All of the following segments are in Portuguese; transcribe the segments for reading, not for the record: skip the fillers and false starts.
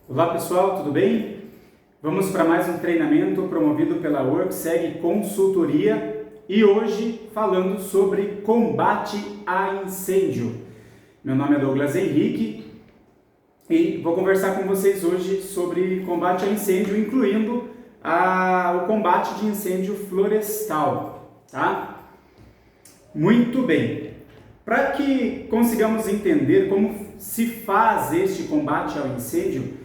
Olá pessoal, tudo bem? Vamos para mais um treinamento promovido pela WorkSeg Consultoria e hoje falando sobre combate a incêndio. Meu nome é Douglas Henrique e vou conversar com vocês hoje sobre combate a incêndio, incluindo o combate de incêndio florestal, tá? Muito bem. Para que consigamos entender como se faz este combate ao incêndio,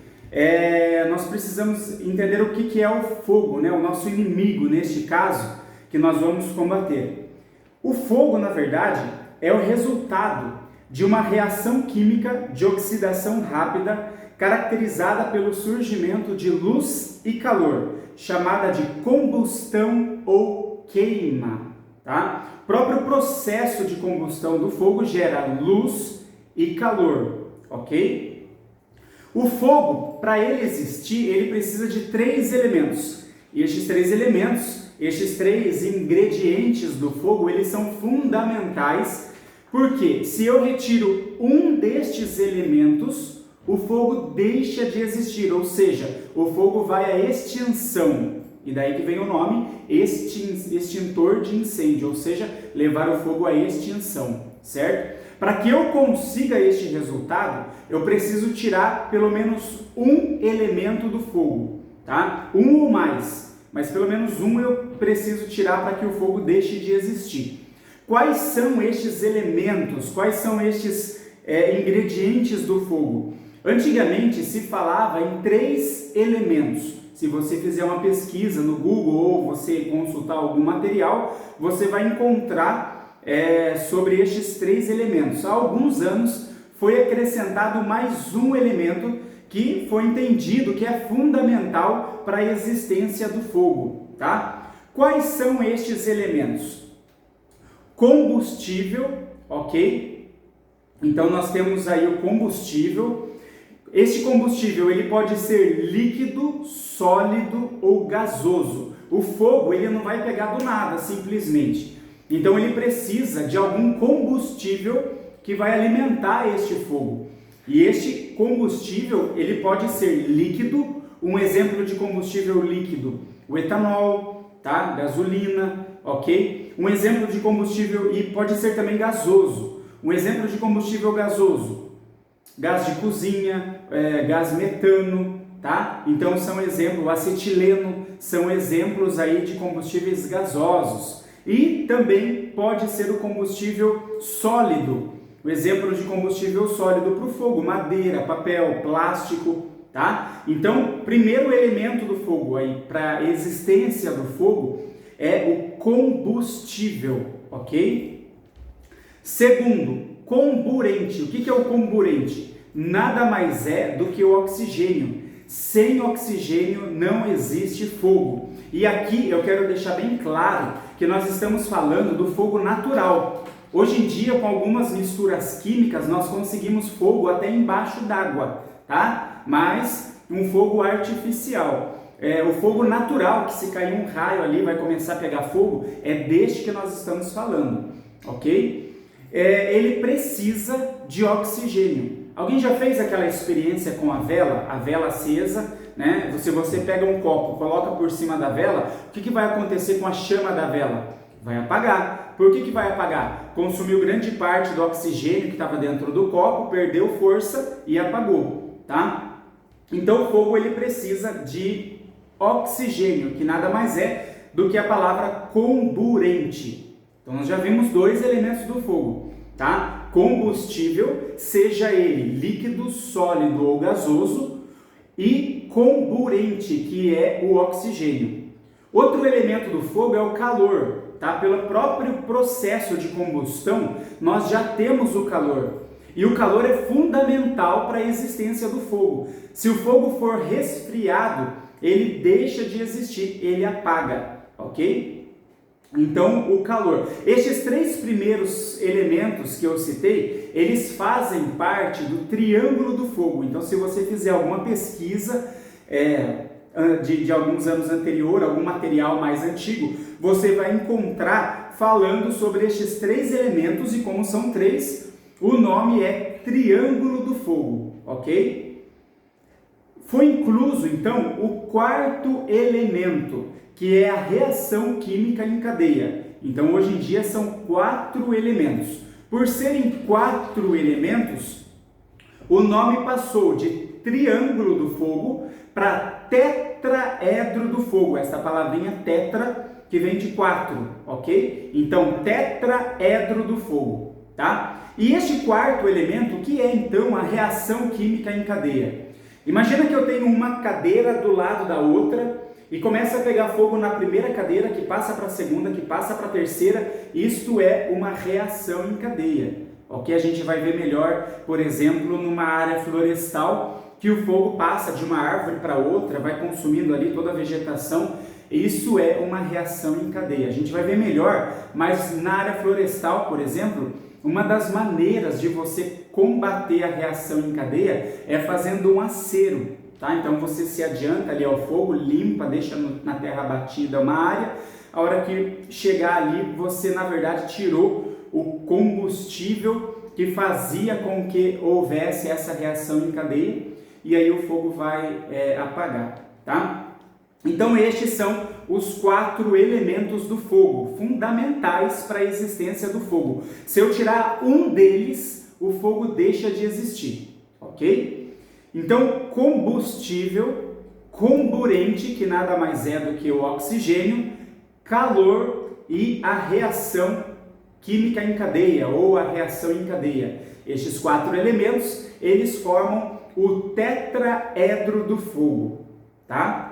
nós precisamos entender o que é o fogo, né? O nosso inimigo neste caso, que nós vamos combater. O fogo, na verdade, é o resultado de uma reação química de oxidação rápida caracterizada pelo surgimento de luz e calor, chamada de combustão ou queima, tá? O próprio processo de combustão do fogo gera luz e calor, ok? O fogo, para ele existir, ele precisa de três elementos. E estes três elementos, estes três ingredientes do fogo, eles são fundamentais, porque se eu retiro um destes elementos, o fogo deixa de existir, ou seja, o fogo vai à extinção. E daí que vem o nome extintor de incêndio, ou seja, levar o fogo à extinção, certo? Para que eu consiga este resultado, eu preciso tirar pelo menos um elemento do fogo, tá? Um ou mais, mas pelo menos um eu preciso tirar para que o fogo deixe de existir. Quais são estes elementos? Quais são estes ingredientes do fogo? Antigamente se falava em três elementos. Se você fizer uma pesquisa no Google ou você consultar algum material, você vai encontrar sobre estes três elementos. Há alguns anos foi acrescentado mais um elemento que foi entendido que é fundamental para a existência do fogo, tá? Quais são estes elementos? Combustível, ok? Então nós temos aí o combustível. Este combustível ele pode ser líquido, sólido ou gasoso. O fogo ele não vai pegar do nada, simplesmente. Então ele precisa de algum combustível que vai alimentar este fogo. E este combustível ele pode ser líquido. Um exemplo de combustível líquido, o etanol, tá? Gasolina, ok? Um exemplo de combustível, e pode ser também gasoso. Um exemplo de combustível gasoso, gás de cozinha, gás metano, tá? Então são exemplos, o acetileno, são exemplos aí de combustíveis gasosos. E também pode ser o combustível sólido. O exemplo de combustível sólido para o fogo, madeira, papel, plástico, tá? Então, primeiro elemento do fogo aí para a existência do fogo é o combustível, ok? Segundo, comburente. O que é o comburente? Nada mais é do que o oxigênio. Sem oxigênio não existe fogo. E aqui eu quero deixar bem claro que nós estamos falando do fogo natural. Hoje em dia, com algumas misturas químicas, nós conseguimos fogo até embaixo d'água, tá? Mas um fogo artificial. O fogo natural, que se cair um raio ali vai começar a pegar fogo, é deste que nós estamos falando, ok? Ele precisa de oxigênio. Alguém já fez aquela experiência com a vela acesa, né? Se você pega um copo, coloca por cima da vela, o que vai acontecer com a chama da vela? Vai apagar. Por que vai apagar? Consumiu grande parte do oxigênio que estava dentro do copo, perdeu força e apagou, tá? Então o fogo ele precisa de oxigênio, que nada mais é do que a palavra comburente. Então nós já vimos dois elementos do fogo, tá? Combustível, seja ele líquido, sólido ou gasoso, e comburente, que é o oxigênio. Outro elemento do fogo é o calor, tá? Pelo próprio processo de combustão, nós já temos o calor. E o calor é fundamental para a existência do fogo. Se o fogo for resfriado, ele deixa de existir, ele apaga, ok? Então, o calor. Estes três primeiros elementos que eu citei, eles fazem parte do triângulo do fogo. Então, se você fizer alguma pesquisa de alguns anos anterior, algum material mais antigo, você vai encontrar falando sobre estes três elementos e como são três, o nome é triângulo do fogo, ok? Foi incluso, então, o quarto elemento, que é a reação química em cadeia. Então, hoje em dia, são 4 elementos. Por serem 4 elementos, o nome passou de triângulo do fogo para tetraedro do fogo. Essa palavrinha tetra, que vem de 4, ok? Então, tetraedro do fogo, tá? E este quarto elemento, que é, então, a reação química em cadeia. Imagina que eu tenho uma cadeira do lado da outra e começa a pegar fogo na primeira cadeira, que passa para a segunda, que passa para a terceira. Isto é uma reação em cadeia, ok? A gente vai ver melhor, por exemplo, numa área florestal, que o fogo passa de uma árvore para outra, vai consumindo ali toda a vegetação. Isso é uma reação em cadeia. A gente vai ver melhor, mas na área florestal, por exemplo, uma das maneiras de você combater a reação em cadeia é fazendo um acero, tá? Então você se adianta ali ao fogo, limpa, deixa na terra batida uma área. A hora que chegar ali, você na verdade tirou o combustível que fazia com que houvesse essa reação em cadeia, e aí o fogo vai apagar, tá? Então estes são os 4 elementos do fogo, fundamentais para a existência do fogo. Se eu tirar um deles, o fogo deixa de existir, ok? Então, combustível, comburente, que nada mais é do que o oxigênio, calor e a reação química em cadeia, ou a reação em cadeia. Estes 4 elementos, eles formam o tetraedro do fogo, tá?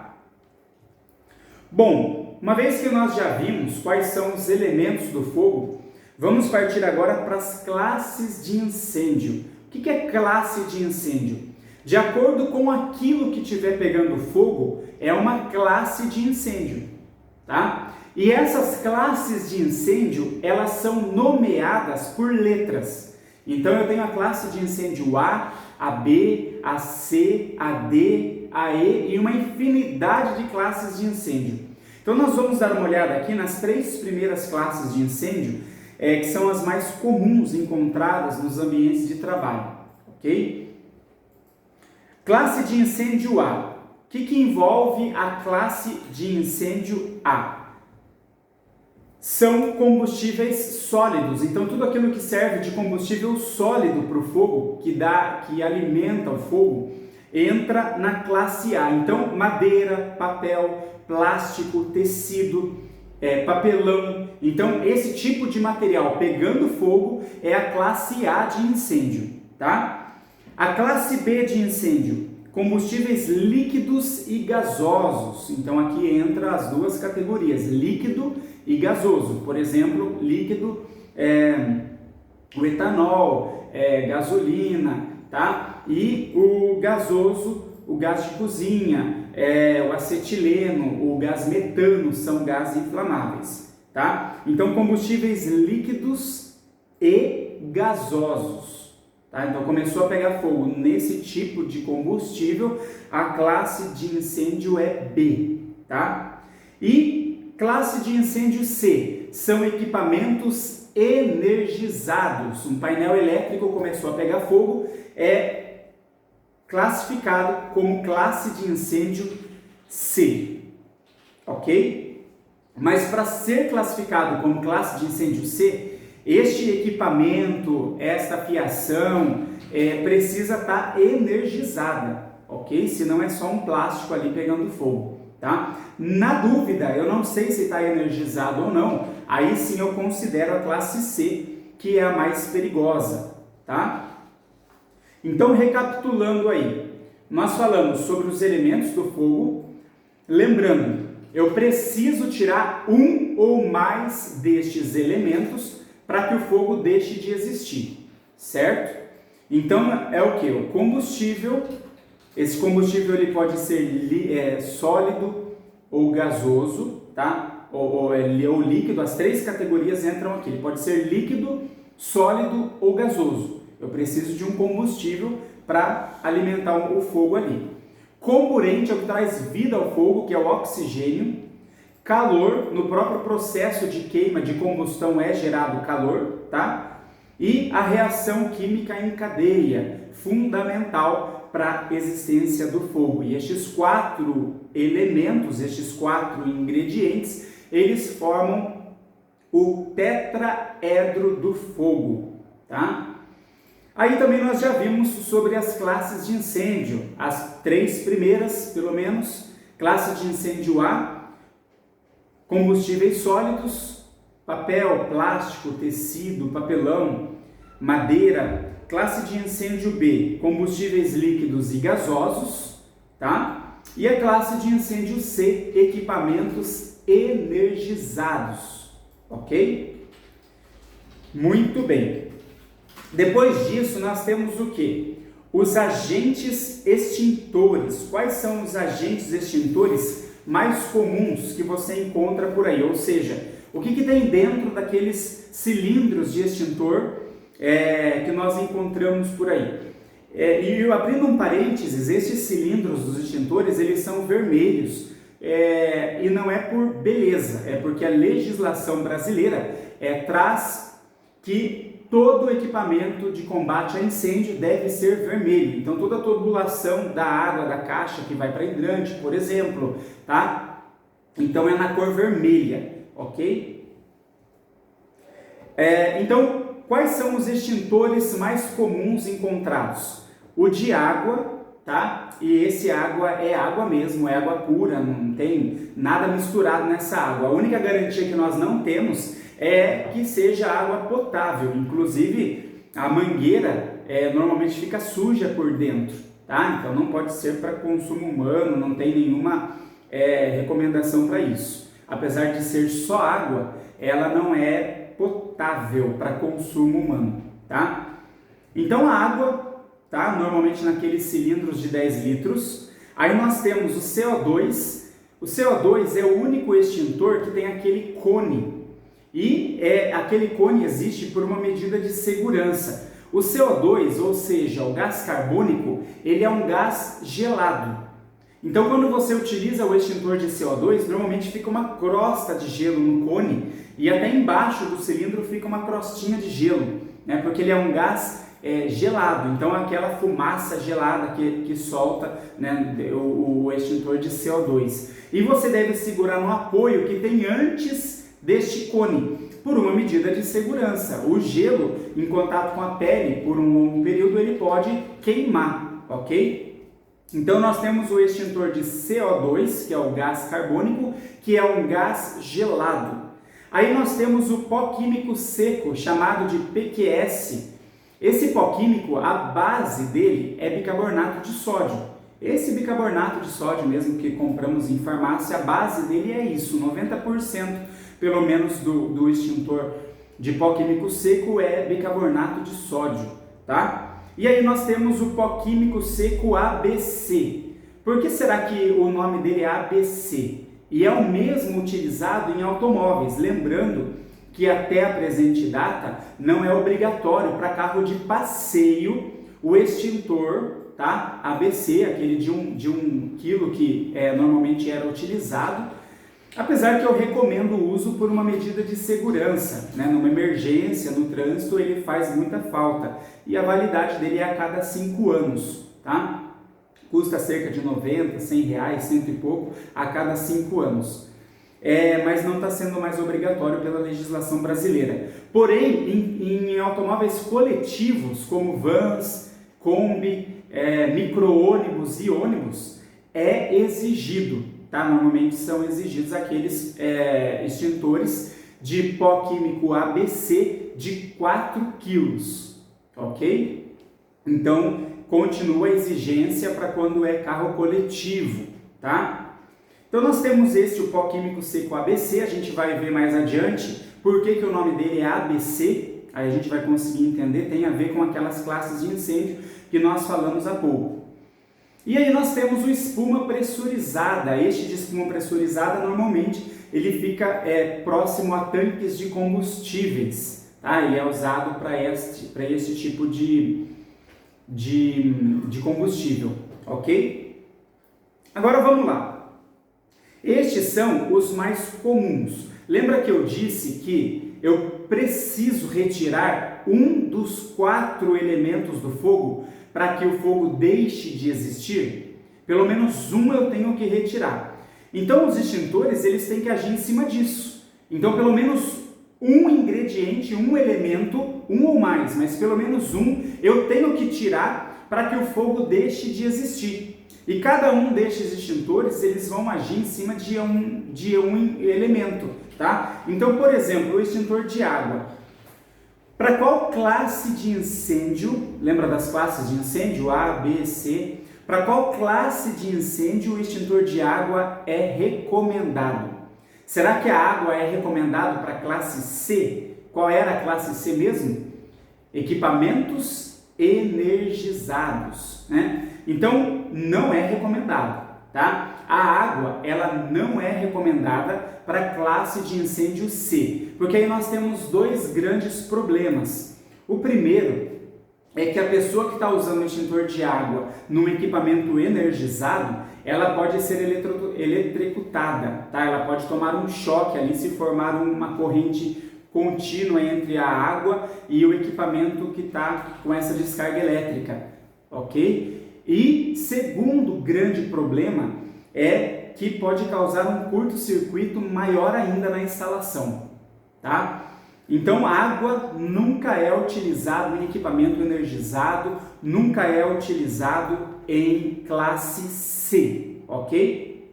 Bom, uma vez que nós já vimos quais são os elementos do fogo, vamos partir agora para as classes de incêndio. O que é classe de incêndio? De acordo com aquilo que estiver pegando fogo, é uma classe de incêndio, tá? E essas classes de incêndio, elas são nomeadas por letras. Então eu tenho a classe de incêndio A, a B, a C, a D, a E e uma infinidade de classes de incêndio. Então nós vamos dar uma olhada aqui nas 3 primeiras classes de incêndio, que são as mais comuns encontradas nos ambientes de trabalho, ok? Classe de incêndio A. O que envolve a classe de incêndio A? São combustíveis sólidos. Então tudo aquilo que serve de combustível sólido para o fogo, que alimenta o fogo, entra na classe A. Então madeira, papel, plástico, tecido, papelão. Então esse tipo de material pegando fogo é a classe A de incêndio, tá? A classe B de incêndio, combustíveis líquidos e gasosos. Então aqui entra as 2 categorias, líquido e gasoso. Por exemplo, líquido o etanol, gasolina, tá? E o gasoso, o gás de cozinha, o acetileno, o gás metano, são gases inflamáveis, tá? Então combustíveis líquidos e gasosos. Tá? Então começou a pegar fogo nesse tipo de combustível, a classe de incêndio é B, tá? E classe de incêndio C, são equipamentos energizados. Um painel elétrico começou a pegar fogo, é classificado como classe de incêndio C, ok? Mas para ser classificado como classe de incêndio C, este equipamento, esta fiação, precisa estar energizada, ok? Senão é só um plástico ali pegando fogo, tá? Na dúvida, eu não sei se está energizado ou não, aí sim eu considero a classe C, que é a mais perigosa, tá? Então, recapitulando aí, nós falamos sobre os elementos do fogo. Lembrando, eu preciso tirar um ou mais destes elementos para que o fogo deixe de existir, certo? Então, é o que? O combustível. Esse combustível ele pode ser sólido ou gasoso, tá? Ou líquido, as 3 categorias entram aqui. Ele pode ser líquido, sólido ou gasoso. Eu preciso de um combustível para alimentar o fogo ali. Comburente é o que traz vida ao fogo, que é o oxigênio. Calor, no próprio processo de queima, de combustão é gerado calor, tá? E a reação química em cadeia, fundamental para a existência do fogo. E estes 4 elementos, estes 4 ingredientes, eles formam o tetraedro do fogo, tá? Aí também nós já vimos sobre as classes de incêndio, as 3 primeiras, pelo menos. Classe de incêndio A, combustíveis sólidos, papel, plástico, tecido, papelão, madeira. Classe de incêndio B, combustíveis líquidos e gasosos, tá? E a classe de incêndio C, equipamentos energizados, ok? Muito bem. Depois disso, nós temos o quê? Os agentes extintores. Quais são os agentes extintores mais comuns que você encontra por aí? Ou seja, o que tem dentro daqueles cilindros de extintor que nós encontramos por aí? E abrindo um parênteses, esses cilindros dos extintores, eles são vermelhos. E não é por beleza, é porque a legislação brasileira traz que todo equipamento de combate a incêndio deve ser vermelho. Então, toda a tubulação da água da caixa que vai para hidrante, por exemplo, tá? Então, é na cor vermelha, ok? Então, quais são os extintores mais comuns encontrados? O de água, tá? E esse água é água mesmo, é água pura, não tem nada misturado nessa água. A única garantia que nós não temos é que seja água potável. Inclusive, a mangueira normalmente fica suja por dentro, tá? Então não pode ser para consumo humano, não tem nenhuma recomendação para isso. Apesar de ser só água, ela não é potável para consumo humano, tá? Então a água, tá? Normalmente naqueles cilindros de 10 litros. Aí nós temos o CO2. O CO2 é o único extintor que tem aquele cone. E aquele cone existe por uma medida de segurança. O CO2, ou seja, o gás carbônico, ele é um gás gelado. Então, quando você utiliza o extintor de CO2, normalmente fica uma crosta de gelo no cone e até embaixo do cilindro fica uma crostinha de gelo, né? Porque ele é um gás gelado. Então, aquela fumaça gelada que solta, né, o extintor de CO2. E você deve segurar no apoio que tem antes deste cone, por uma medida de segurança. O gelo, em contato com a pele por um longo período, ele pode queimar, ok? Então nós temos o extintor de CO2, que é o gás carbônico, que é um gás gelado. Aí nós temos o pó químico seco, chamado de PQS. Esse pó químico, a base dele é bicarbonato de sódio. Esse bicarbonato de sódio mesmo que compramos em farmácia, a base dele é isso, 90% pelo menos do extintor de pó químico seco é bicarbonato de sódio, tá? E aí nós temos o pó químico seco ABC. Por que será que o nome dele é ABC? E é o mesmo utilizado em automóveis, lembrando que até a presente data não é obrigatório para carro de passeio o extintor, tá? ABC, aquele de 1 quilo que normalmente era utilizado, apesar que eu recomendo o uso por uma medida de segurança, né? Numa emergência, no trânsito, ele faz muita falta e a validade dele é a cada 5 anos, tá? Custa cerca de 90, 100 reais, cento e pouco a cada 5 anos. Mas não está sendo mais obrigatório pela legislação brasileira. Porém, em automóveis coletivos, como vans, Kombi, micro-ônibus e ônibus, é exigido, tá? Normalmente são exigidos aqueles extintores de pó químico ABC de 4 quilos, ok? Então, continua a exigência para quando é carro coletivo, tá? Então nós temos o pó químico seco ABC, a gente vai ver mais adiante por que o nome dele é ABC, aí a gente vai conseguir entender, tem a ver com aquelas classes de incêndio que nós falamos há pouco. E aí nós temos o espuma pressurizada. Este de espuma pressurizada normalmente ele fica próximo a tanques de combustíveis, tá? E é usado para este tipo de combustível, ok? Agora vamos lá. Estes são os mais comuns. Lembra que eu disse que eu preciso retirar um dos 4 elementos do fogo para que o fogo deixe de existir? Pelo menos um eu tenho que retirar. Então os extintores eles têm que agir em cima disso. Então pelo menos um ingrediente, um elemento, um ou mais, mas pelo menos um eu tenho que tirar para que o fogo deixe de existir. E cada um destes extintores eles vão agir em cima de um elemento, tá? Então, por exemplo, o extintor de água. Para qual classe de incêndio, lembra das classes de incêndio A, B, C? Para qual classe de incêndio o extintor de água é recomendado? Será que a água é recomendado para a classe C? Qual era a classe C mesmo? Equipamentos energizados, né? Então, não é recomendado, tá? A água, ela não é recomendada para a classe de incêndio C, porque aí nós temos dois grandes problemas. O primeiro é que a pessoa que está usando o extintor de água num equipamento energizado, ela pode ser eletrocutada, tá? Ela pode tomar um choque ali se formar uma corrente contínua entre a água e o equipamento que está com essa descarga elétrica, ok? E segundo grande problema é que pode causar um curto-circuito maior ainda na instalação, tá? Então, água nunca é utilizado em equipamento energizado, nunca é utilizado em classe C, ok?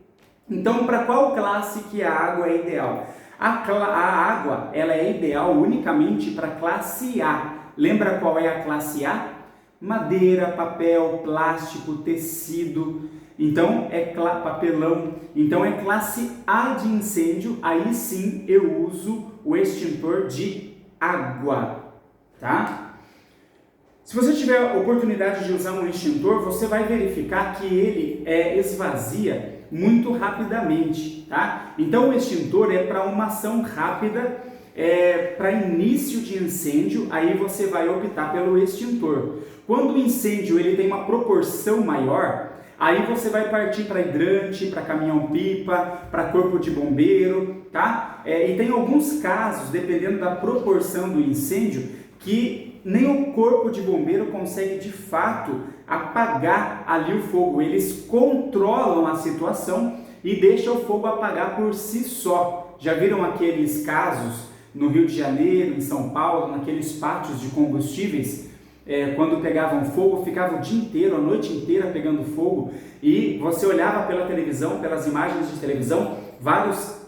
Então, para qual classe que a água é ideal? A água ela é ideal unicamente para classe A. Lembra qual é a classe A? Madeira, papel, plástico, tecido, então papelão. Então é classe A de incêndio, aí sim eu uso o extintor de água, tá? Se você tiver a oportunidade de usar um extintor, você vai verificar que ele esvazia muito rapidamente, tá? Então o extintor é para uma ação rápida, para início de incêndio, aí você vai optar pelo extintor. Quando o incêndio ele tem uma proporção maior, aí você vai partir para hidrante, para caminhão-pipa, para corpo de bombeiro, tá? E tem alguns casos, dependendo da proporção do incêndio, que nem o corpo de bombeiro consegue de fato apagar ali o fogo. Eles controlam a situação e deixam o fogo apagar por si só. Já viram aqueles casos no Rio de Janeiro, em São Paulo, naqueles pátios de combustíveis? Quando pegavam fogo, ficava o dia inteiro, a noite inteira pegando fogo, e você olhava pela televisão, pelas imagens de televisão, vários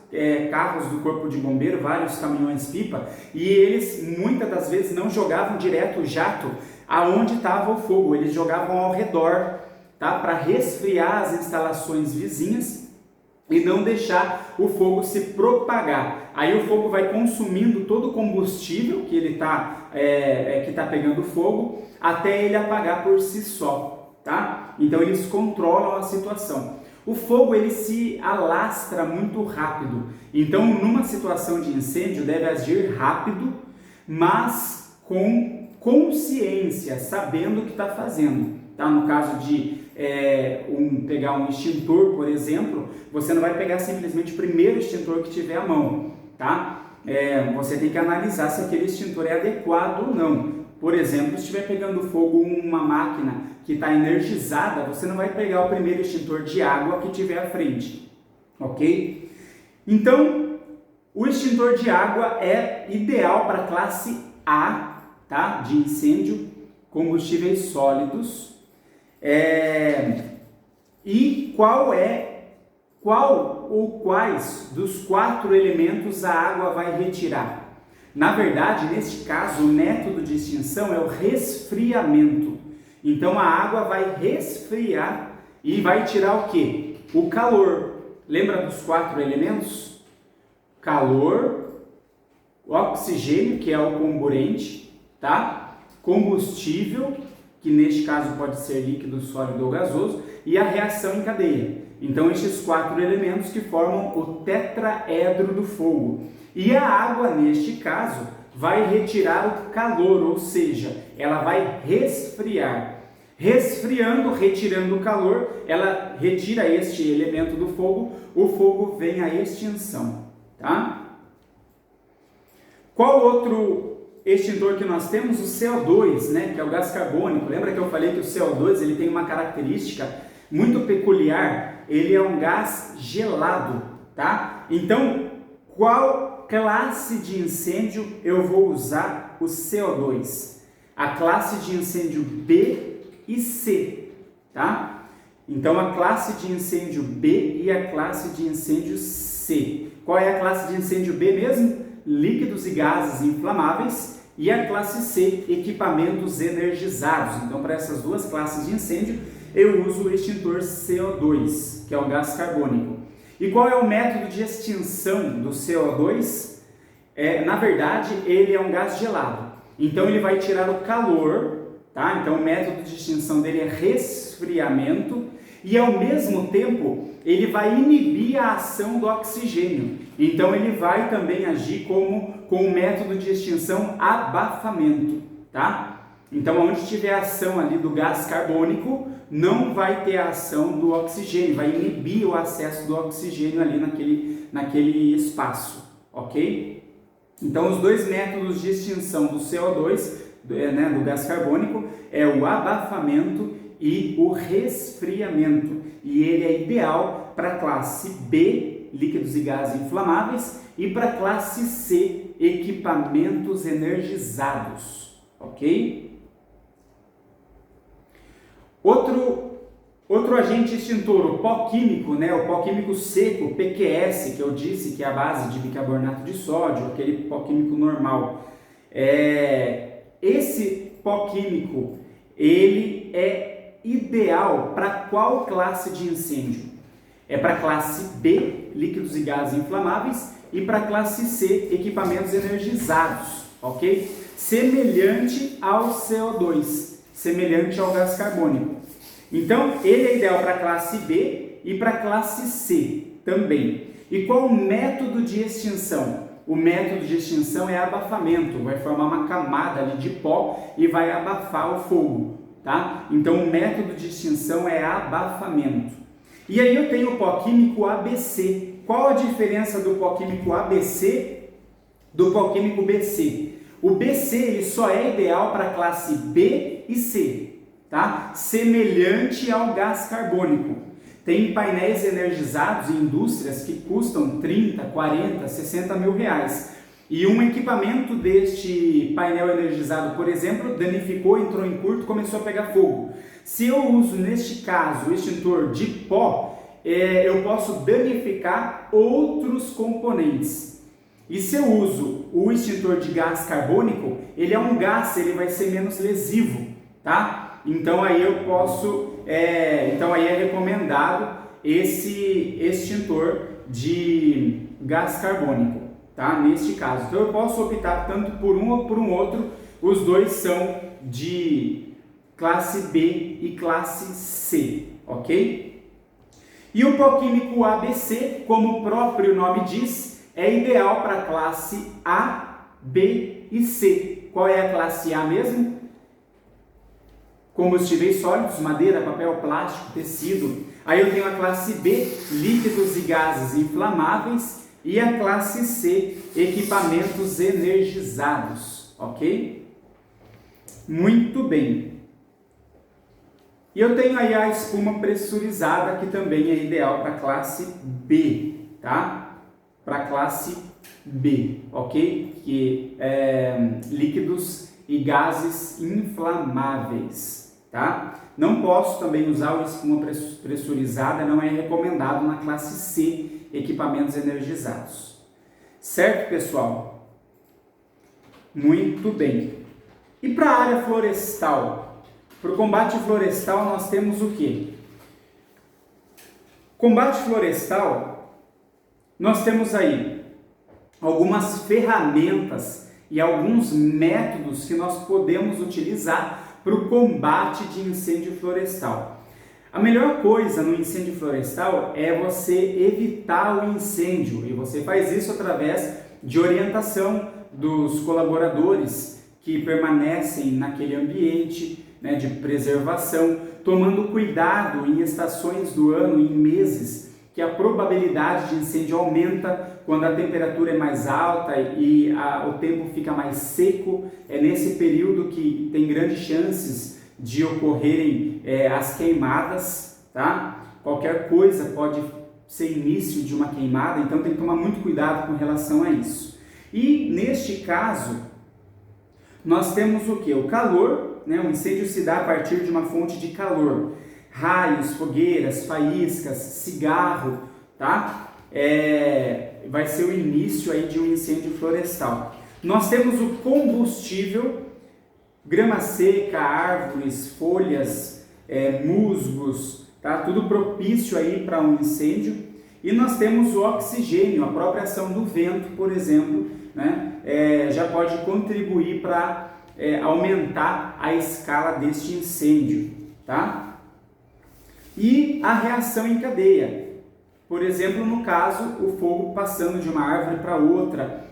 carros do corpo de bombeiro, vários caminhões-pipa, e eles muitas das vezes não jogavam direto o jato aonde estava o fogo, eles jogavam ao redor, tá? Para resfriar as instalações vizinhas e não deixar o fogo se propagar. Aí o fogo vai consumindo todo o combustível que ele que está pegando fogo até ele apagar por si só, tá? Então eles controlam a situação. O fogo ele se alastra muito rápido. Então numa situação de incêndio deve agir rápido, mas com consciência, sabendo o que está fazendo, tá? No caso de pegar um extintor, por exemplo, você não vai pegar simplesmente o primeiro extintor que tiver à mão, tá? Você tem que analisar se aquele extintor é adequado ou não. Por exemplo, se estiver pegando fogo uma máquina que está energizada, você não vai pegar o primeiro extintor de água que tiver à frente, ok? Então, o extintor de água é ideal para a classe A, tá? De incêndio, combustíveis sólidos. E qual ou quais dos 4 elementos a água vai retirar? Na verdade, neste caso, o método de extinção é o resfriamento. Então a água vai resfriar e vai tirar o quê? O calor. Lembra dos 4 elementos? Calor, oxigênio, que é o comburente, tá? Combustível, que neste caso pode ser líquido, sólido ou gasoso, e a reação em cadeia. Então, estes 4 elementos que formam o tetraedro do fogo. E a água, neste caso, vai retirar o calor, ou seja, ela vai resfriar. Resfriando, retirando o calor, ela retira este elemento do fogo, o fogo vem à extinção, tá? Qual outro extintor que nós temos, o CO2, né, que é o gás carbônico. Lembra que eu falei que o CO2 ele tem uma característica muito peculiar? Ele é um gás gelado, tá? Então, qual classe de incêndio eu vou usar o CO2? A classe de incêndio B e C, tá? Então, a classe de incêndio B e a classe de incêndio C. Qual é a classe de incêndio B mesmo? Líquidos e gases inflamáveis. E a classe C, equipamentos energizados. Então, para essas duas classes de incêndio, eu uso o extintor CO2, que é o gás carbônico. E qual é o método de extinção do CO2? Na verdade, ele é um gás gelado. Então, ele vai tirar o calor, tá? Então, o método de extinção dele é resfriamento e, ao mesmo tempo, ele vai inibir a ação do oxigênio. Então, ele vai também agir com o método de extinção abafamento, tá? Então, onde tiver a ação ali do gás carbônico, não vai ter a ação do oxigênio, vai inibir o acesso do oxigênio ali naquele espaço, ok? Então, os dois métodos de extinção do CO2, do gás carbônico, é o abafamento e o resfriamento. E ele é ideal para a classe B, líquidos e gases inflamáveis, e para a classe C, equipamentos energizados, ok? Outro agente extintor, o pó químico, né? O pó químico seco, PQS, que eu disse que é a base de bicarbonato de sódio, aquele pó químico normal. Esse pó químico, ele é ideal para qual classe de incêndio? É para a classe B, líquidos e gases inflamáveis, e para a classe C, equipamentos energizados, ok? Semelhante ao CO2, semelhante ao gás carbônico. Então, ele é ideal para a classe B e para a classe C também. E qual o método de extinção? O método de extinção é abafamento, vai formar uma camada ali de pó e vai abafar o fogo, tá? Então, o método de extinção é abafamento. E aí eu tenho o pó químico ABC. Qual a diferença do pó químico ABC do pó químico BC? O BC ele só é ideal para a classe B e C, tá? Semelhante ao gás carbônico. Tem painéis energizados em indústrias que custam 30, 40, 60 mil reais. E um equipamento deste painel energizado, por exemplo, danificou, entrou em curto, começou a pegar fogo. Se eu uso, neste caso, o extintor de pó, eu posso danificar outros componentes. E se eu uso o extintor de gás carbônico, ele é um gás, ele vai ser menos lesivo, tá? Então aí eu posso, então aí é recomendado esse extintor de gás carbônico, tá? Neste caso, então eu posso optar tanto por um ou por um outro. Os dois são de classe B e classe C, ok? E o pó químico ABC, como o próprio nome diz, é ideal para a classe A, B e C. Qual é a classe A mesmo? Combustíveis sólidos, madeira, papel, plástico, tecido. Aí eu tenho a classe B, líquidos e gases inflamáveis, e a classe C, equipamentos energizados, ok? Muito bem. E eu tenho aí a espuma pressurizada, que também é ideal para a classe B, tá? Para a classe B, ok? Que é líquidos e gases inflamáveis, tá? Não posso também usar o espuma pressurizada, não é recomendado na classe C, equipamentos energizados. Certo, pessoal? Muito bem. E para a área florestal? Para o combate florestal nós temos o quê? Combate florestal, nós temos aí algumas ferramentas e alguns métodos que nós podemos utilizar para o combate de incêndio florestal. A melhor coisa no incêndio florestal é você evitar o incêndio, e você faz isso através de orientação dos colaboradores que permanecem naquele ambiente, né, de preservação, tomando cuidado em estações do ano, em meses que a probabilidade de incêndio aumenta quando a temperatura é mais alta e o tempo fica mais seco. É nesse período que tem grandes chances de ocorrerem as queimadas, tá? Qualquer coisa pode ser início de uma queimada, então tem que tomar muito cuidado com relação a isso. E neste caso, nós temos o que? O calor, né? O incêndio se dá a partir de uma fonte de calor. Raios, fogueiras, faíscas, cigarro, tá? Vai ser o início aí de um incêndio florestal. Nós temos o combustível, grama seca, árvores, folhas, musgos, tá? Tudo propício aí para um incêndio. E nós temos o oxigênio, a própria ação do vento, por exemplo, né? Já pode contribuir para aumentar a escala deste incêndio, tá? E a reação em cadeia, por exemplo, no caso, o fogo passando de uma árvore para outra,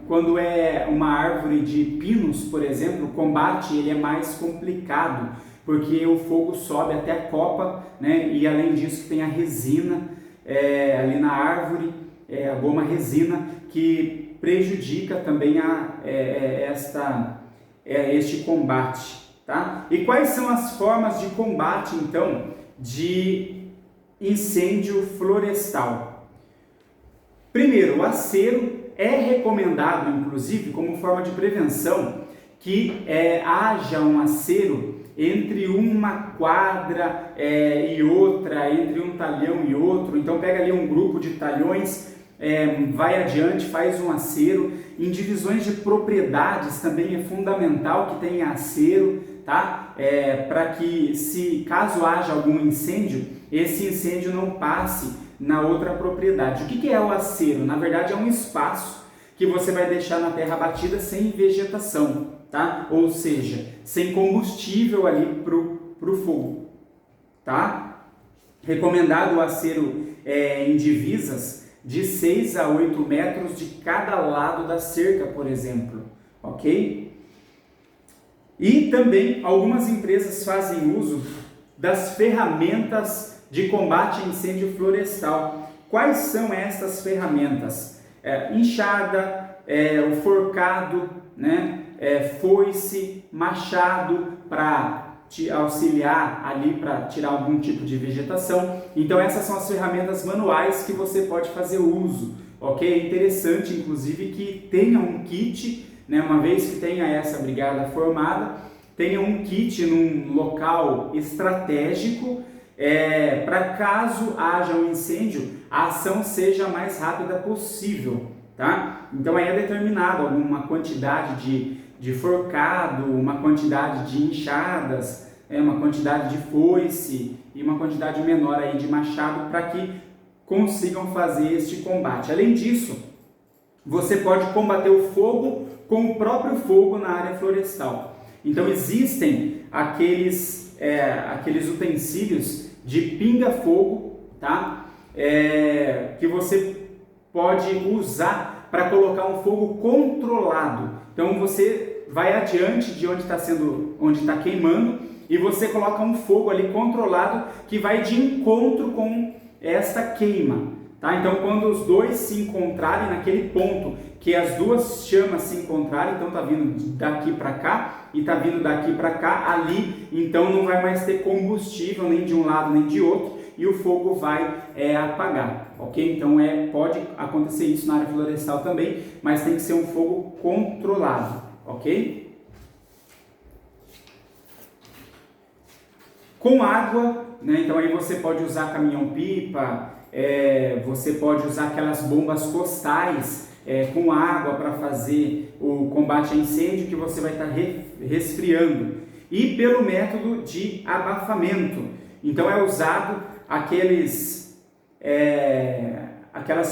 quando é uma árvore de pinos, por exemplo, o combate ele é mais complicado, porque o fogo sobe até a copa, né? E além disso tem a resina ali na árvore, a goma resina, que prejudica também este combate. Tá? E quais são as formas de combate, então, de incêndio florestal? Primeiro, o acero é recomendado, inclusive, como forma de prevenção, que haja um acero entre uma quadra e outra, entre um talhão e outro. Então, pega ali um grupo de talhões, vai adiante, faz um acero. Em divisões de propriedades também é fundamental que tenha acero, tá? Para que, caso haja algum incêndio, esse incêndio não passe na outra propriedade. O que é o acero? Na verdade, é um espaço que você vai deixar na terra batida sem vegetação, tá? Ou seja, sem combustível ali pro fogo, tá? Recomendado o acero em divisas de 6 a 8 metros de cada lado da cerca, por exemplo, ok? E também algumas empresas fazem uso das ferramentas de combate a incêndio florestal. Quais são estas ferramentas? Enxada, o forcado, né? Foice, machado para te auxiliar ali para tirar algum tipo de vegetação. Então essas são as ferramentas manuais que você pode fazer uso, ok? É interessante, inclusive, que tenha um kit, né? Uma vez que tenha essa brigada formada, tenha um kit num local estratégico, para caso haja um incêndio, a ação seja a mais rápida possível, tá? Então aí é determinado alguma quantidade de forcado, uma quantidade de enxadas, uma quantidade de foice e uma quantidade menor aí de machado para que consigam fazer este combate. Além disso, você pode combater o fogo com o próprio fogo na área florestal. Então existem aqueles utensílios de pinga-fogo, tá? Que você pode usar para colocar um fogo controlado. Então você vai adiante de onde está queimando e você coloca um fogo ali controlado que vai de encontro com esta queima, tá? Então quando os dois se encontrarem naquele ponto que as duas chamas se encontrarem, então tá vindo daqui para cá e tá vindo daqui para cá, ali então não vai mais ter combustível nem de um lado nem de outro e o fogo vai apagar, ok? Então pode acontecer isso na área florestal também, mas tem que ser um fogo controlado, ok? Com água, né? Então aí você pode usar caminhão-pipa, você pode usar aquelas bombas costais com água para fazer o combate a incêndio que você vai estar resfriando. E pelo método de abafamento. Então é usado aquelas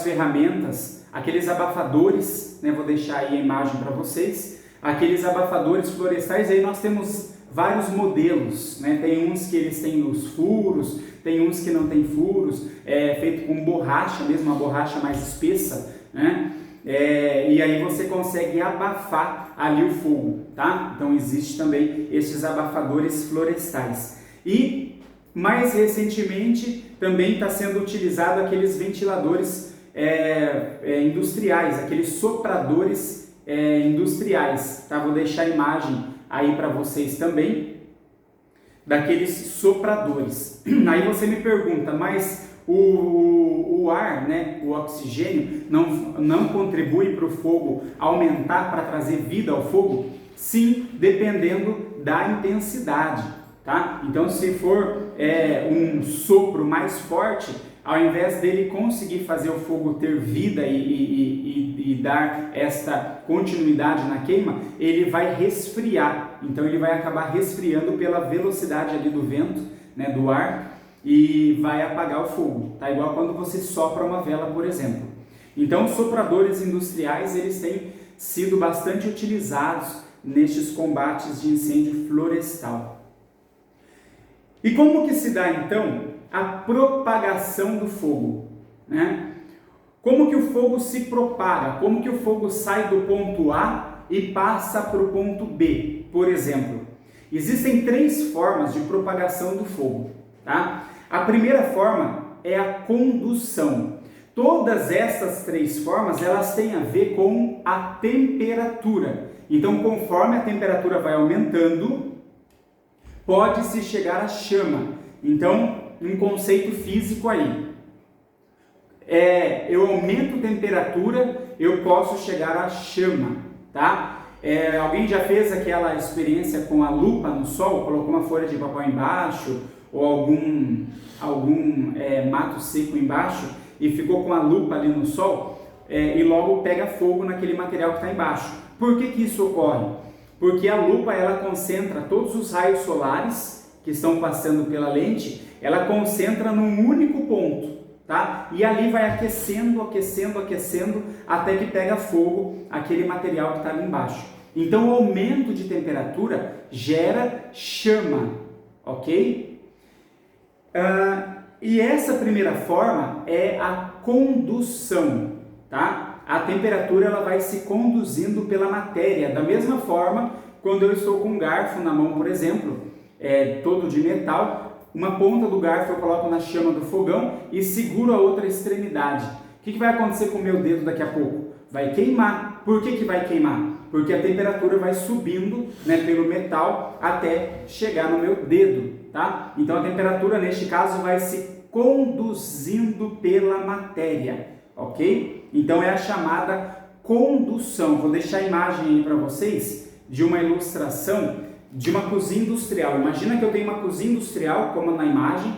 ferramentas, aqueles abafadores, né? Vou deixar aí a imagem para vocês, aqueles abafadores florestais. Aí nós temos vários modelos, né? Tem uns que eles têm os furos, tem uns que não tem furos, feito com borracha mesmo, uma borracha mais espessa, né? E aí você consegue abafar ali o fogo, tá? Então existe também esses abafadores florestais. E mais recentemente também está sendo utilizado aqueles ventiladores industriais, aqueles sopradores industriais, tá? Vou deixar a imagem aí para vocês também, daqueles sopradores. Aí você me pergunta, mas o ar, né, o oxigênio, não contribui para o fogo aumentar, para trazer vida ao fogo? Sim, dependendo da intensidade, tá? Então, se for um sopro mais forte, ao invés dele conseguir fazer o fogo ter vida e dar esta continuidade na queima, ele vai resfriar. Então ele vai acabar resfriando pela velocidade ali do vento, né, do ar, e vai apagar o fogo. Tá igual quando você sopra uma vela, por exemplo. Então os sopradores industriais, eles têm sido bastante utilizados nestes combates de incêndio florestal. E como que se dá então a propagação do fogo, né? Como que o fogo se propaga? Como que o fogo sai do ponto A e passa para o ponto B, por exemplo? Existem 3 formas de propagação do fogo, tá? A primeira forma é a condução. Todas essas 3 formas, elas têm a ver com a temperatura. Então, conforme a temperatura vai aumentando, pode-se chegar à chama. Então, um conceito físico aí. Eu aumento a temperatura, eu posso chegar à chama, tá? Alguém já fez aquela experiência com a lupa no sol, colocou uma folha de papel embaixo, ou algum mato seco embaixo, e ficou com a lupa ali no sol, e logo pega fogo naquele material que está embaixo. Por que isso ocorre? Porque a lupa, ela concentra todos os raios solares que estão passando pela lente, ela concentra num único ponto, tá? E ali vai aquecendo, aquecendo, aquecendo, até que pega fogo aquele material que está ali embaixo. Então o aumento de temperatura gera chama, ok? E essa primeira forma é a condução, tá? A temperatura, ela vai se conduzindo pela matéria. Da mesma forma, quando eu estou com um garfo na mão, por exemplo, todo de metal, uma ponta do garfo eu coloco na chama do fogão e seguro a outra extremidade. O que vai acontecer com o meu dedo daqui a pouco? Vai queimar. Por que vai queimar? Porque a temperatura vai subindo, né, pelo metal até chegar no meu dedo, tá? Então a temperatura, neste caso, vai se conduzindo pela matéria, ok? Então é a chamada condução. Vou deixar a imagem aí para vocês de uma ilustração de uma cozinha industrial. Imagina que eu tenho uma cozinha industrial, como na imagem,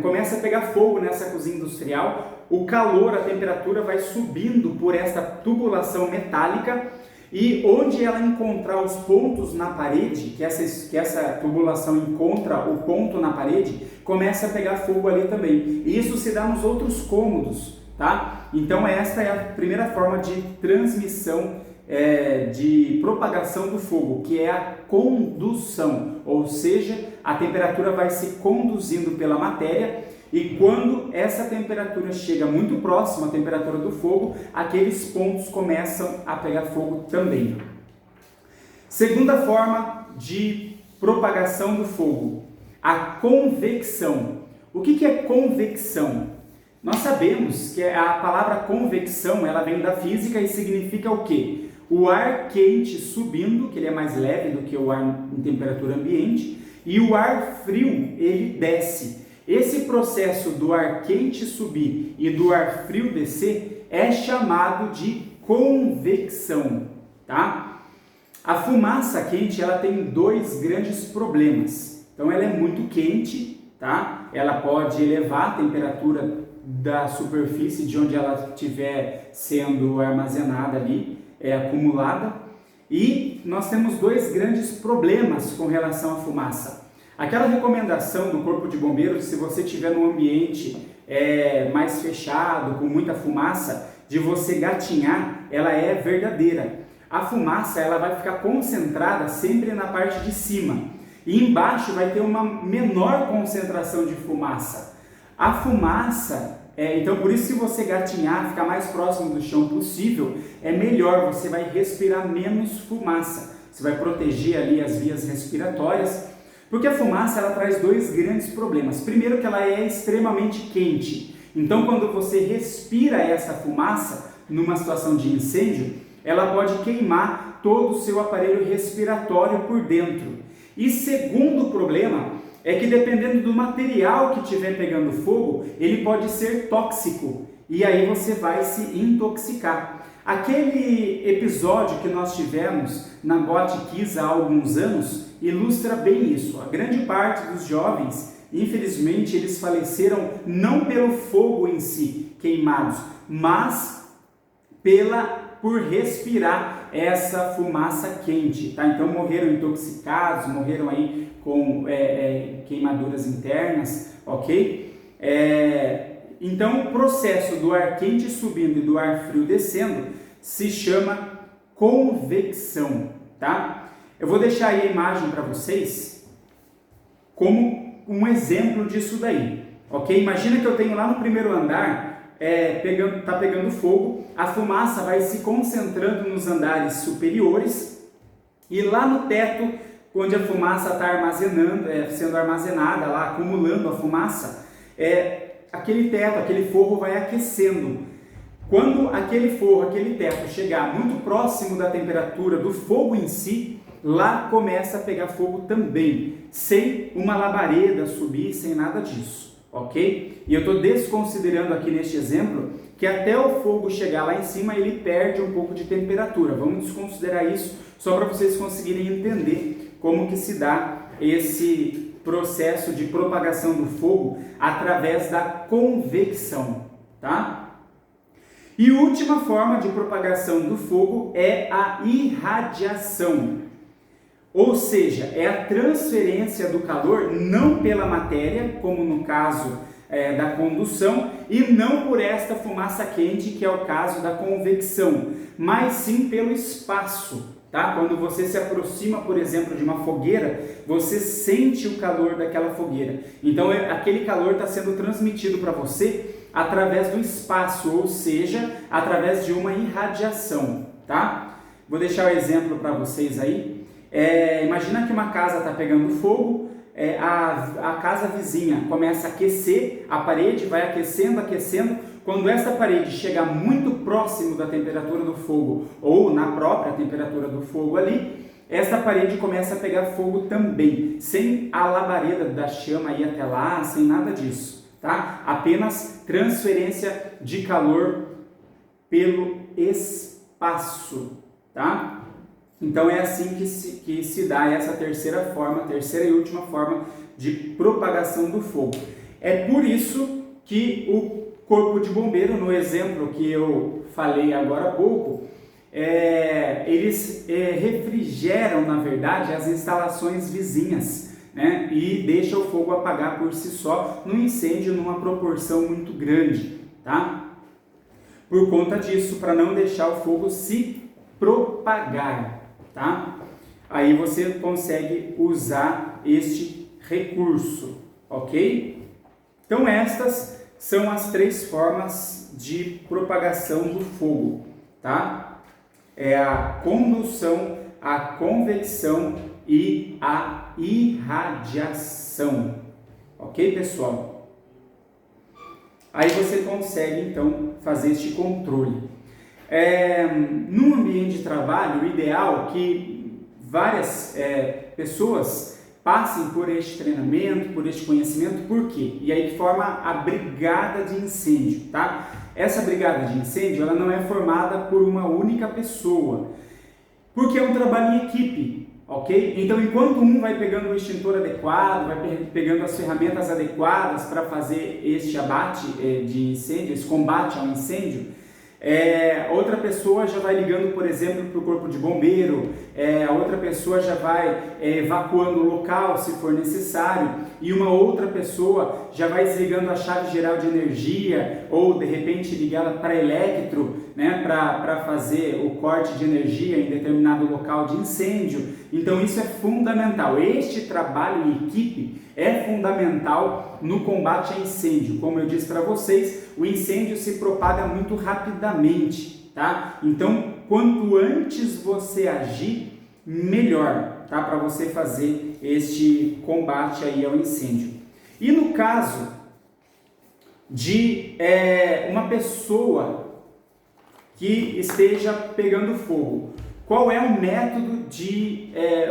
começa a pegar fogo nessa cozinha industrial, o calor, a temperatura vai subindo por essa tubulação metálica, e onde ela encontrar os pontos na parede, que essa tubulação encontra o ponto na parede, começa a pegar fogo ali também. E isso se dá nos outros cômodos, tá? Então esta é a primeira forma de transmissão, de propagação do fogo, que é a condução, ou seja, a temperatura vai se conduzindo pela matéria, e quando essa temperatura chega muito próxima à temperatura do fogo, aqueles pontos começam a pegar fogo também. Segunda forma de propagação do fogo, a convecção. O que é convecção? Nós sabemos que a palavra convecção, ela vem da física e significa o quê? O ar quente subindo, que ele é mais leve do que o ar em temperatura ambiente, e o ar frio, ele desce. Esse processo do ar quente subir e do ar frio descer é chamado de convecção, tá? A fumaça quente, ela tem 2 grandes problemas. Então ela é muito quente, tá? Ela pode elevar a temperatura da superfície de onde ela estiver sendo armazenada ali, acumulada, e nós temos 2 grandes problemas com relação à fumaça. Aquela recomendação do Corpo de Bombeiros, se você estiver num ambiente mais fechado, com muita fumaça, de você gatinhar, ela é verdadeira. A fumaça, ela vai ficar concentrada sempre na parte de cima, e embaixo vai ter uma menor concentração de fumaça. A fumaça, então por isso, se você gatinhar, ficar mais próximo do chão possível, é melhor, você vai respirar menos fumaça, você vai proteger ali as vias respiratórias, Porque a fumaça ela traz dois grandes problemas. Primeiro que ela é extremamente quente. Então quando você respira essa fumaça numa situação de incêndio, ela pode queimar todo o seu aparelho respiratório por dentro. E segundo problema é que dependendo do material que estiver pegando fogo, ele pode ser tóxico e aí você vai se intoxicar. Aquele episódio que nós tivemos na Botkiss há alguns anos ilustra bem isso. A grande parte dos jovens, infelizmente, eles faleceram não pelo fogo em si, queimados, mas por respirar essa fumaça quente, tá? Então morreram intoxicados, morreram aí com queimaduras internas, ok? Então o processo do ar quente subindo e do ar frio descendo se chama convecção, tá? Eu vou deixar aí a imagem para vocês como um exemplo disso daí, ok? Imagina que eu tenho lá no primeiro andar, tá pegando fogo, a fumaça vai se concentrando nos andares superiores e lá no teto, onde a fumaça está sendo armazenada, lá acumulando a fumaça, aquele teto, aquele forro vai aquecendo. Quando aquele forro, aquele teto chegar muito próximo da temperatura do fogo em si, lá começa a pegar fogo também, sem uma labareda subir, sem nada disso. Ok? E eu estou desconsiderando aqui neste exemplo que até o fogo chegar lá em cima ele perde um pouco de temperatura. Vamos desconsiderar isso só para vocês conseguirem entender como que se dá esse processo de propagação do fogo através da convecção, tá? E última forma de propagação do fogo é a irradiação. Ou seja, é a transferência do calor não pela matéria, como no caso da condução, e não por esta fumaça quente, que é o caso da convecção, mas sim pelo espaço. Tá? Quando você se aproxima, por exemplo, de uma fogueira, você sente o calor daquela fogueira. Então aquele calor está sendo transmitido para você através do espaço, ou seja, através de uma irradiação. Tá? Vou deixar o exemplo para vocês aí. Imagina que uma casa está pegando fogo, a casa vizinha começa a aquecer, a parede vai aquecendo, quando essa parede chega muito próximo da temperatura do fogo, ou na própria temperatura do fogo ali, essa parede começa a pegar fogo também, sem a labareda da chama ir até lá, sem nada disso, tá? Apenas transferência de calor pelo espaço, tá? Então é assim que se dá essa terceira e última forma de propagação do fogo. É por isso que o corpo de bombeiro, no exemplo que eu falei agora há pouco, eles refrigeram, na verdade, as instalações vizinhas, né? E deixam o fogo apagar por si só no incêndio numa proporção muito grande, tá? Por conta disso, para não deixar o fogo se propagar. Tá? Aí você consegue usar este recurso, ok? Então estas são as três formas de propagação do fogo, tá? É a condução, a convecção e a irradiação, ok, pessoal? Aí você consegue então fazer este controle. Num ambiente de trabalho, o ideal é que várias pessoas passem por este treinamento, por este conhecimento, por quê? E aí forma a brigada de incêndio, tá? Essa brigada de incêndio, ela não é formada por uma única pessoa, porque é um trabalho em equipe, ok? Então, enquanto um vai pegando o extintor adequado, vai pegando as ferramentas adequadas para fazer este abate de incêndio, esse combate ao incêndio, outra pessoa já vai ligando, por exemplo, para o corpo de bombeiro, a outra pessoa já vai evacuando o local se for necessário, e uma outra pessoa já vai desligando a chave geral de energia, ou de repente ligá-la para elétro, né, para fazer o corte de energia em determinado local de incêndio. Então isso é fundamental. Este trabalho em equipe é fundamental no combate a incêndio. Como eu disse para vocês, o incêndio se propaga muito rapidamente, tá? Então, quanto antes você agir, melhor. tá? Para você fazer este combate aí ao incêndio. E no caso de uma pessoa que esteja pegando fogo, qual é o método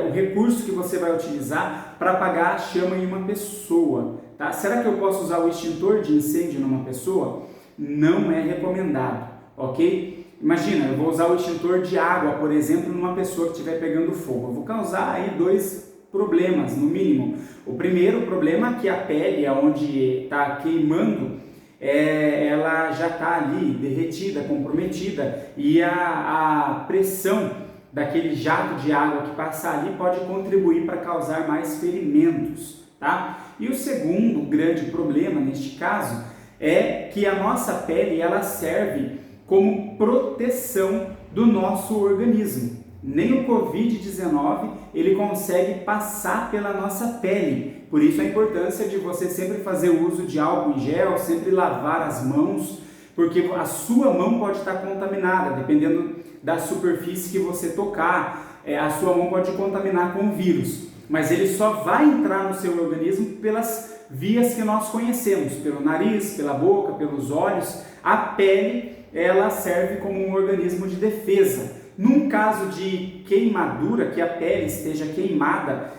o recurso que você vai utilizar para apagar a chama em uma pessoa? Tá? Será que eu posso usar o extintor de incêndio numa pessoa? Não é recomendado, ok? Imagina, eu vou usar o extintor de água, por exemplo, numa pessoa que estiver pegando fogo. Eu vou causar aí 2 problemas, no mínimo. O primeiro problema é que a pele, onde está queimando, ela já está ali derretida, comprometida, e a pressão daquele jato de água que passa ali pode contribuir para causar mais ferimentos, tá? E o segundo grande problema neste caso é que a nossa pele ela serve como proteção do nosso organismo. Nem o Covid-19 ele consegue passar pela nossa pele. Por isso a importância de você sempre fazer uso de álcool em gel, sempre lavar as mãos, porque a sua mão pode estar contaminada, dependendo da superfície que você tocar, a sua mão pode contaminar com o vírus, mas ele só vai entrar no seu organismo pelas vias que nós conhecemos, pelo nariz, pela boca, pelos olhos. A pele, ela serve como um organismo de defesa. Num caso de queimadura, que a pele esteja queimada,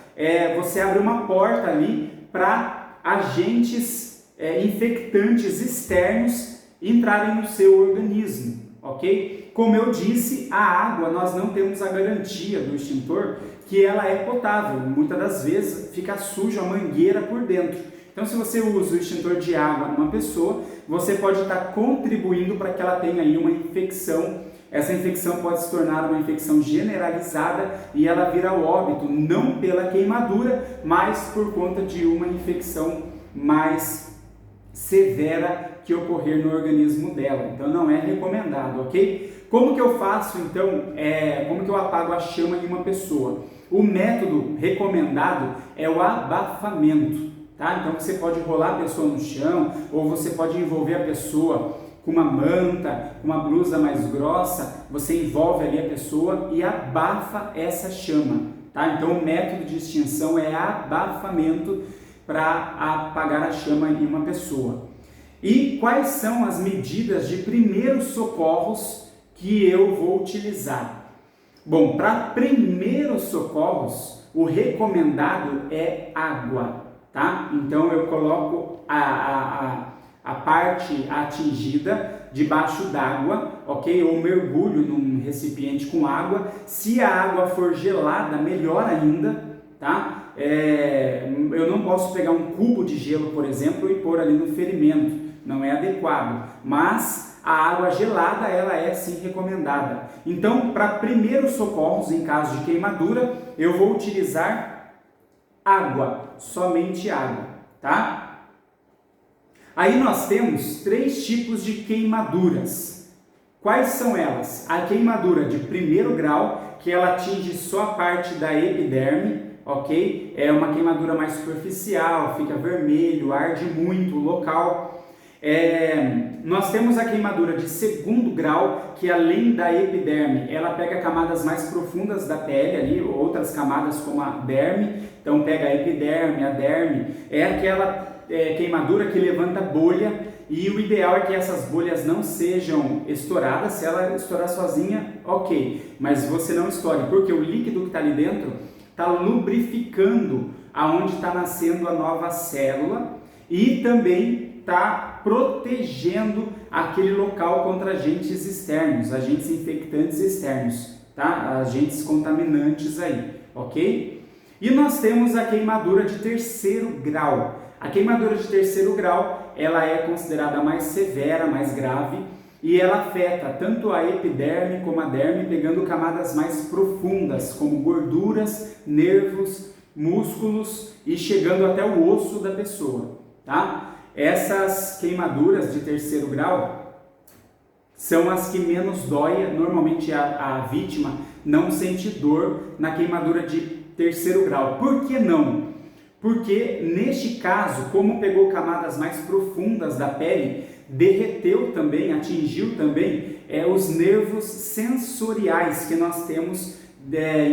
você abre uma porta ali para agentes infectantes externos entrarem no seu organismo, ok? Como eu disse, a água, nós não temos a garantia do extintor que ela é potável. Muitas das vezes fica suja a mangueira por dentro. Então, se você usa o extintor de água numa pessoa, você pode estar contribuindo para que ela tenha aí uma infecção. Essa infecção pode se tornar uma infecção generalizada e ela vira óbito, não pela queimadura, mas por conta de uma infecção mais severa que ocorrer no organismo dela. Então não é recomendado, ok? Como que eu faço então, como que eu apago a chama de uma pessoa? O método recomendado é o abafamento, tá? Então você pode rolar a pessoa no chão, ou você pode envolver a pessoa com uma manta, com uma blusa mais grossa, você envolve ali a pessoa e abafa essa chama, tá? Então o método de extinção é abafamento para apagar a chama em uma pessoa. E quais são as medidas de primeiros socorros que eu vou utilizar? Bom, para primeiros socorros, o recomendado é água, tá? Então eu coloco a parte atingida debaixo d'água, ok? Ou mergulho num recipiente com água. Se a água for gelada, melhor ainda, tá? Eu não posso pegar um cubo de gelo, por exemplo, e pôr ali no ferimento, não é adequado, mas a água gelada ela é sim recomendada. Então, para primeiros socorros em caso de queimadura, eu vou utilizar água, somente água, tá? Aí nós temos 3 tipos de queimaduras. Quais são elas? A queimadura de primeiro grau, que ela atinge só a parte da epiderme, ok? É uma queimadura mais superficial, fica vermelho, arde muito o local. Nós temos a queimadura de segundo grau, que além da epiderme, ela pega camadas mais profundas da pele ali, outras camadas como a derme, então pega a epiderme, a derme, é aquela queimadura que levanta bolha, e o ideal é que essas bolhas não sejam estouradas. Se ela estourar sozinha, ok, mas você não estoure, porque o líquido que está ali dentro está lubrificando aonde está nascendo a nova célula e também está protegendo aquele local contra agentes externos, agentes infectantes externos, tá? Agentes contaminantes aí, ok? E nós temos a queimadura de terceiro grau. A queimadura de terceiro grau, ela é considerada mais severa, mais grave, e ela afeta tanto a epiderme como a derme, pegando camadas mais profundas, como gorduras, nervos, músculos e chegando até o osso da pessoa, tá? Essas queimaduras de terceiro grau são as que menos dói. Normalmente a vítima não sente dor na queimadura de terceiro grau. Por que não? Porque neste caso, como pegou camadas mais profundas da pele, derreteu também, atingiu também os nervos sensoriais que nós temos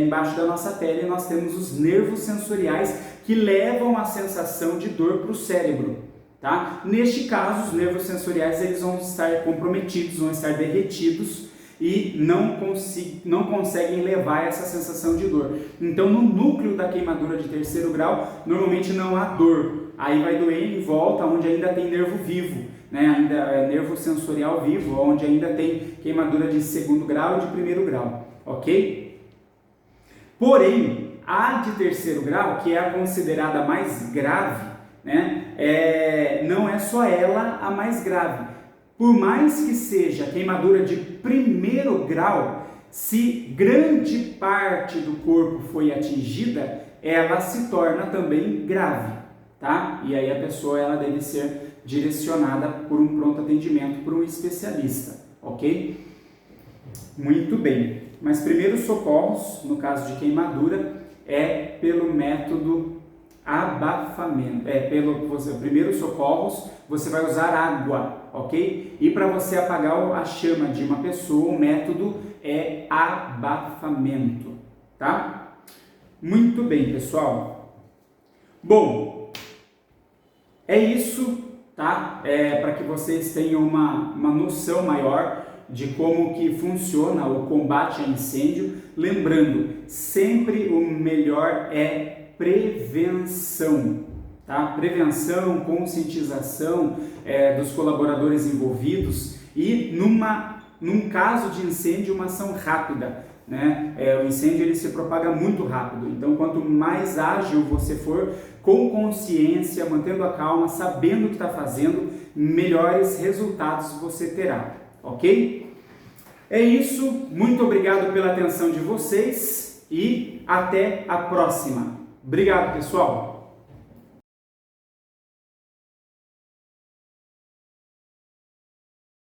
embaixo da nossa pele nós temos os nervos sensoriais que levam a sensação de dor para o cérebro, tá? Neste caso, os nervos sensoriais eles vão estar comprometidos, vão estar derretidos e não conseguem levar essa sensação de dor. Então, no núcleo da queimadura de terceiro grau, normalmente não há dor. Aí vai doer em volta, onde ainda tem nervo vivo, né? Ainda é nervo sensorial vivo, onde ainda tem queimadura de segundo grau e de primeiro grau, ok? Porém, a de terceiro grau, que é a considerada mais grave, né? Não é só ela a mais grave. Por mais que seja queimadura de primeiro grau, se grande parte do corpo foi atingida, ela se torna também grave, tá? E aí a pessoa ela deve ser direcionada por um pronto atendimento, por um especialista, ok? Muito bem. Mas primeiros socorros, no caso de queimadura, é pelo método abafamento. Primeiros socorros, você vai usar água, ok? E para você apagar a chama de uma pessoa, o método é abafamento, tá? Muito bem, pessoal. Bom, é isso, tá? Para que vocês tenham uma noção maior de como que funciona o combate a incêndio. Lembrando, sempre o melhor é prevenção, tá? Prevenção, conscientização dos colaboradores envolvidos e num caso de incêndio, uma ação rápida, né? O incêndio ele se propaga muito rápido, então quanto mais ágil você for, com consciência, mantendo a calma, sabendo o que está fazendo, melhores resultados você terá, ok? É isso, muito obrigado pela atenção de vocês e até a próxima. Obrigado, pessoal!